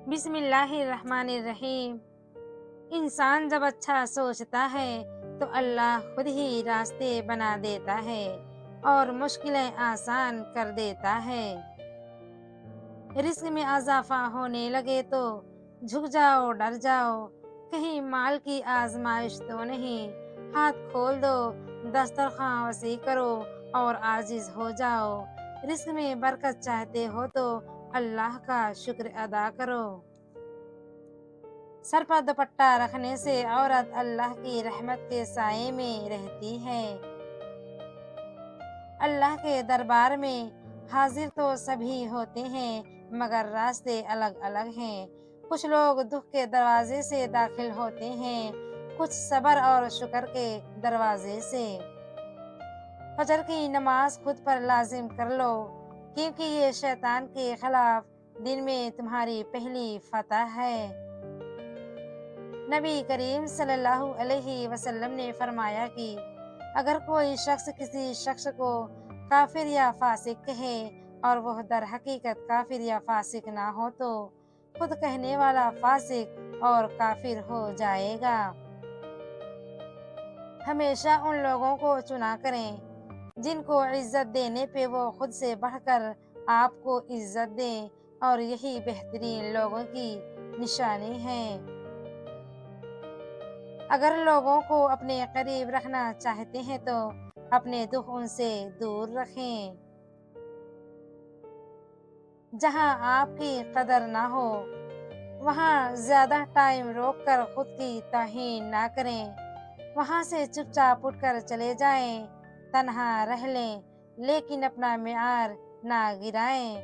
بسم اللہ الرحمن الرحیم۔ انسان جب اچھا سوچتا ہے تو اللہ خود ہی راستے بنا دیتا ہے اور مشکلیں آسان کر دیتا ہے۔ رزق میں اضافہ ہونے لگے تو جھک جاؤ، ڈر جاؤ، کہیں مال کی آزمائش تو نہیں۔ ہاتھ کھول دو، دسترخواں وسیع کرو اور عاجز ہو جاؤ۔ رزق میں برکت چاہتے ہو تو اللہ کا شکر ادا کرو۔ سر پر دوپٹہ رکھنے سے عورت اللہ کی رحمت کے سائے میں رہتی ہے۔ اللہ کے دربار میں حاضر تو سبھی ہوتے ہیں مگر راستے الگ الگ ہیں۔ کچھ لوگ دکھ کے دروازے سے داخل ہوتے ہیں، کچھ صبر اور شکر کے دروازے سے۔ فجر کی نماز خود پر لازم کر لو، کیونکہ یہ شیطان کے خلاف دن میں تمہاری پہلی فتح ہے۔ نبی کریم صلی اللہ علیہ وسلم نے فرمایا کہ اگر کوئی شخص کسی شخص کو کافر یا فاسق کہے اور وہ در حقیقت کافر یا فاسق نہ ہو تو خود کہنے والا فاسق اور کافر ہو جائے گا۔ ہمیشہ ان لوگوں کو چنا کریں جن کو عزت دینے پہ وہ خود سے بڑھ کر آپ کو عزت دیں، اور یہی بہترین لوگوں کی نشانی ہے۔ اگر لوگوں کو اپنے قریب رکھنا چاہتے ہیں تو اپنے دکھ ان سے دور رکھیں۔ جہاں آپ کی قدر نہ ہو وہاں زیادہ ٹائم روک کر خود کی توہین نہ کریں، وہاں سے چپ چاپ اٹھ کر چلے جائیں، تنہا رہ لیں لیکن اپنا معیار نہ گرائیں۔